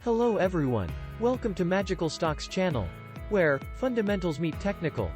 Hello everyone. Welcome to Magical Stocks channel, where fundamentals meet technical.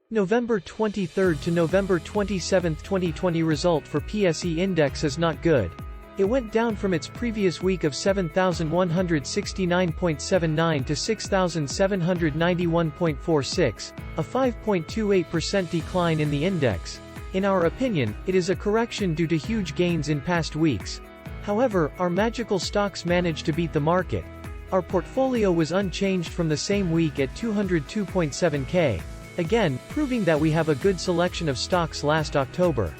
November 23rd to November 27th 2020 result for PSE Index is not good. It went down from its previous week of 7,169.79 to 6,791.46, a 5.28% decline in the index. In our opinion, it is a correction due to huge gains in past weeks. However, our magical stocks managed to beat the market. Our portfolio was unchanged from the same week at 202.7k. Again, proving that we have a good selection of stocks last October.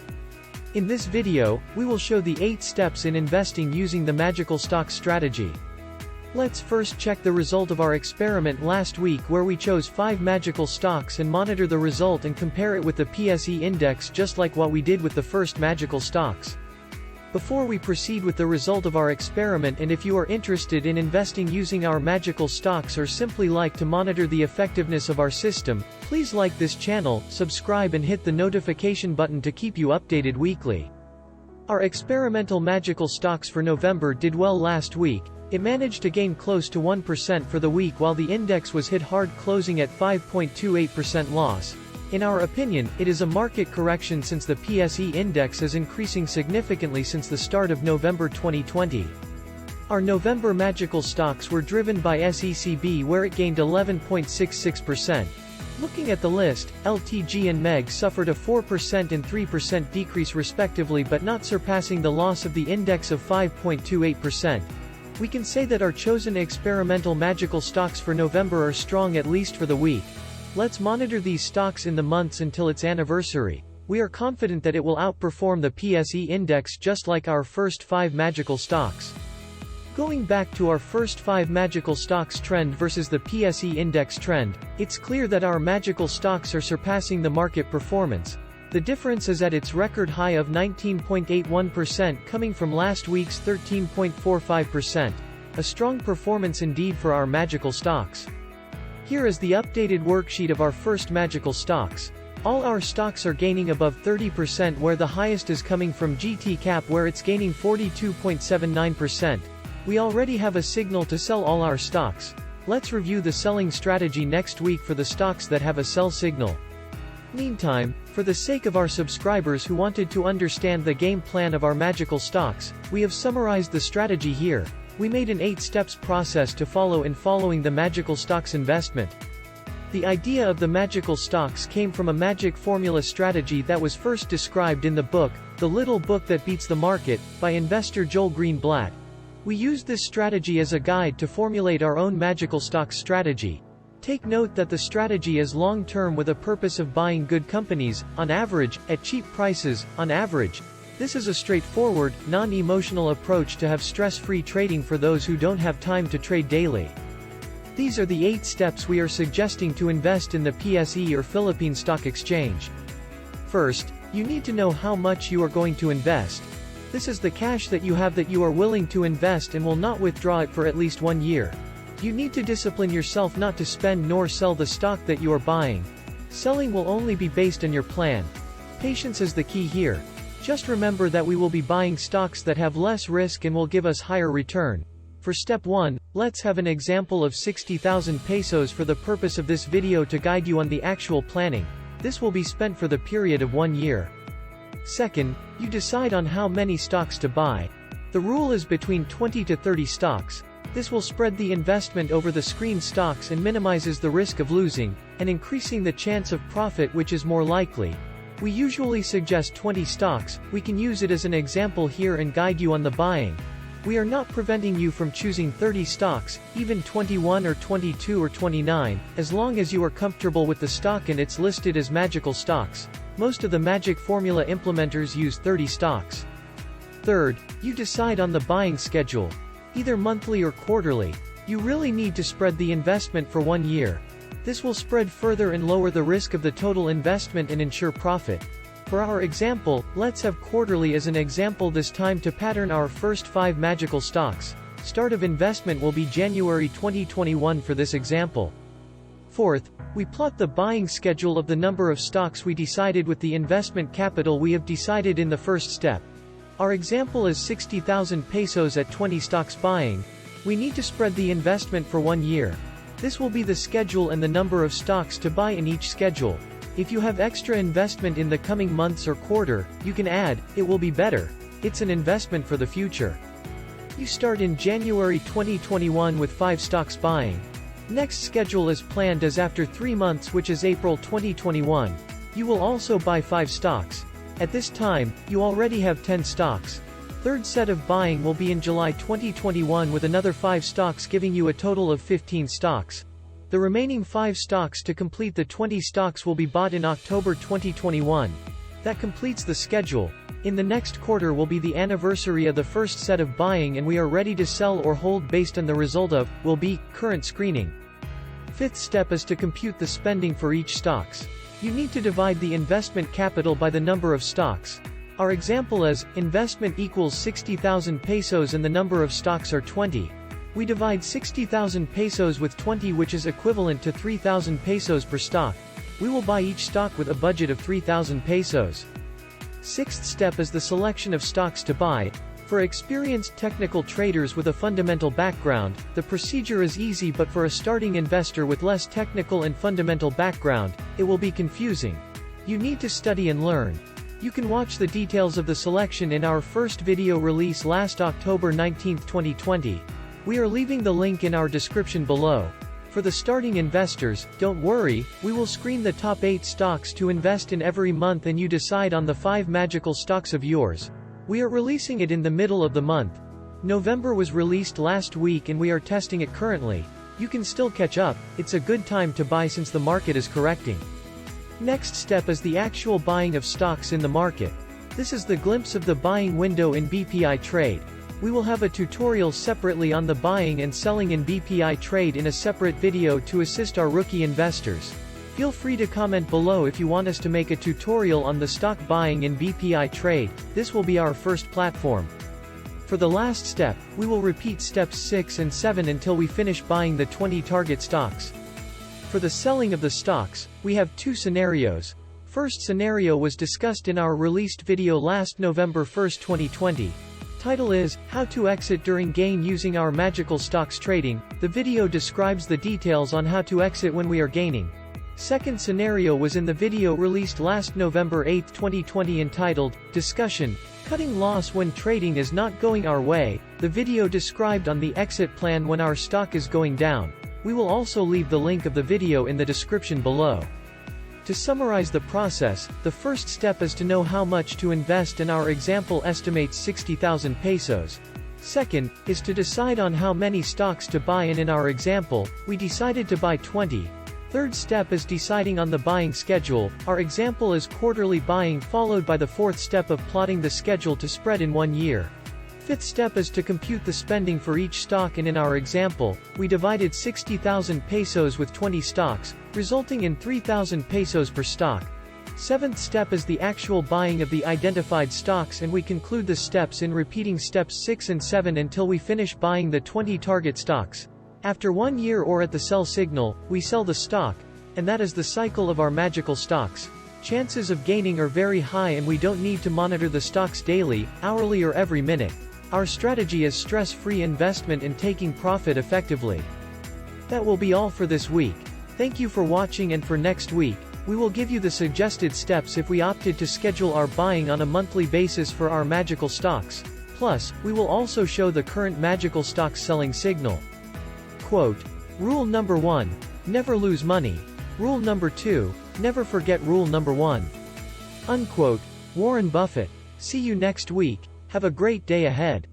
In this video, we will show the 8 steps in investing using the magical stocks strategy. Let's first check the result of our experiment last week where we chose 5 magical stocks and monitor the result and compare it with the PSE index just like what we did with the first magical stocks. Before we proceed with the result of our experiment, and if you are interested in investing using our magical stocks or simply like to monitor the effectiveness of our system, please like this channel, subscribe and hit the notification button to keep you updated weekly. Our experimental magical stocks for November did well last week. It managed to gain close to 1% for the week while the index was hit hard, closing at 5.28% loss. In our opinion, it is a market correction since the PSE index is increasing significantly since the start of November 2020. Our November magical stocks were driven by SECB where it gained 11.66%. Looking at the list, LTG and MEG suffered a 4% and 3% decrease respectively, but not surpassing the loss of the index of 5.28%. We can say that our chosen experimental magical stocks for November are strong at least for the week. Let's monitor these stocks in the months until its anniversary. We are confident that it will outperform the PSE index just like our first 5 magical stocks. Going back to our first 5 magical stocks trend versus the PSE index trend, it's clear that our magical stocks are surpassing the market performance. The difference is at its record high of 19.81% coming from last week's 13.45%. A strong performance indeed for our magical stocks. Here is the updated worksheet of our first magical stocks. All our stocks are gaining above 30%, where the highest is coming from GT Cap where it's gaining 42.79%. We already have a signal to sell all our stocks. Let's review the selling strategy next week for the stocks that have a sell signal. Meantime, for the sake of our subscribers who wanted to understand the game plan of our magical stocks, we have summarized the strategy here. We made an 8 steps process to follow in following the magical stocks investment. The idea of the magical stocks came from a magic formula strategy that was first described in the book, The Little Book That Beats the Market, by investor Joel Greenblatt. We used this strategy as a guide to formulate our own magical stocks strategy. Take note that the strategy is long-term with a purpose of buying good companies, on average, at cheap prices, on average. This is a straightforward, non-emotional approach to have stress-free trading for those who don't have time to trade daily. These are the 8 steps we are suggesting to invest in the PSE or Philippine Stock Exchange. First, you need to know how much you are going to invest. This is the cash that you have that you are willing to invest and will not withdraw it for at least 1 year. You need to discipline yourself not to spend nor sell the stock that you are buying. Selling will only be based on your plan. Patience is the key here. Just remember that we will be buying stocks that have less risk and will give us higher return. For step 1, let's have an example of 60,000 pesos for the purpose of this video to guide you on the actual planning. This will be spent for the period of 1 year. Second, you decide on how many stocks to buy. The rule is between 20 to 30 stocks. This will spread the investment over the screen stocks and minimizes the risk of losing, and increasing the chance of profit, which is more likely. We usually suggest 20 stocks. We can use it as an example here and guide you on the buying. We are not preventing you from choosing 30 stocks, even 21 or 22 or 29, as long as you are comfortable with the stock and it's listed as magical stocks. Most of the magic formula implementers use 30 stocks. Third, you decide on the buying schedule. Either monthly or quarterly. You really need to spread the investment for 1 year. This will spread further and lower the risk of the total investment and ensure profit. For our example, let's have quarterly as an example this time to pattern our first 5 magical stocks. Start of investment will be January 2021 for this example. Fourth, we plot the buying schedule of the number of stocks we decided with the investment capital we have decided in the first step. Our example is 60,000 pesos at 20 stocks buying. We need to spread the investment for 1 year. This will be the schedule and the number of stocks to buy in each schedule. If you have extra investment in the coming months or quarter, you can add, it will be better. It's an investment for the future. You start in January 2021 with 5 stocks buying. Next schedule is planned as after 3 months, which is April 2021. You will also buy 5 stocks. At this time, you already have 10 stocks. Third set of buying will be in July 2021 with another 5 stocks, giving you a total of 15 stocks. The remaining 5 stocks to complete the 20 stocks will be bought in October 2021. That completes the schedule. In the next quarter will be the anniversary of the first set of buying, and we are ready to sell or hold based on the result of, will be, current screening. Fifth step is to compute the spending for each stocks. You need to divide the investment capital by the number of stocks. Our example is, investment equals 60,000 pesos and the number of stocks are 20. We divide 60,000 pesos with 20, which is equivalent to 3,000 pesos per stock. We will buy each stock with a budget of 3,000 pesos. Sixth step is the selection of stocks to buy. For experienced technical traders with a fundamental background, the procedure is easy, but for a starting investor with less technical and fundamental background, it will be confusing. You need to study and learn. You can watch the details of the selection in our first video release last October 19, 2020. We are leaving the link in our description below. For the starting investors, don't worry, we will screen the top 8 stocks to invest in every month and you decide on the 5 magical stocks of yours. We are releasing it in the middle of the month. November was released last week and we are testing it currently. You can still catch up, it's a good time to buy since the market is correcting. Next step is the actual buying of stocks in the market. This is the glimpse of the buying window in BPI Trade. We will have a tutorial separately on the buying and selling in BPI Trade in a separate video to assist our rookie investors. Feel free to comment below if you want us to make a tutorial on the stock buying in BPI Trade. This will be our first platform. For the last step, we will repeat steps 6 and 7 until we finish buying the 20 target stocks. For the selling of the stocks, we have 2 scenarios. First scenario was discussed in our released video last November 1, 2020. Title is, How to Exit During Gain Using Our Magical Stocks Trading. The video describes the details on how to exit when we are gaining. Second scenario was in the video released last November 8, 2020 entitled, Discussion, Cutting Loss When Trading Is Not Going Our Way. The video described on the exit plan when our stock is going down. We will also leave the link of the video in the description below. To summarize the process, the first step is to know how much to invest, and our example estimates 60,000 pesos. Second, is to decide on how many stocks to buy, and in our example, we decided to buy 20. Third step is deciding on the buying schedule. Our example is quarterly buying, followed by the fourth step of plotting the schedule to spread in 1 year. Fifth step is to compute the spending for each stock, and in our example, we divided 60,000 pesos with 20 stocks, resulting in 3,000 pesos per stock. Seventh step is the actual buying of the identified stocks, and we conclude the steps in repeating steps 6 and 7 until we finish buying the 20 target stocks. After 1 year or at the sell signal, we sell the stock, and that is the cycle of our magical stocks. Chances of gaining are very high, and we don't need to monitor the stocks daily, hourly or every minute. Our strategy is stress-free investment and taking profit effectively. That will be all for this week. Thank you for watching, and for next week, we will give you the suggested steps if we opted to schedule our buying on a monthly basis for our magical stocks. Plus, we will also show the current magical stocks selling signal. Quote, Rule number 1. Never lose money. Rule number 2. Never forget rule number 1. Unquote. Warren Buffett. See you next week. Have a great day ahead.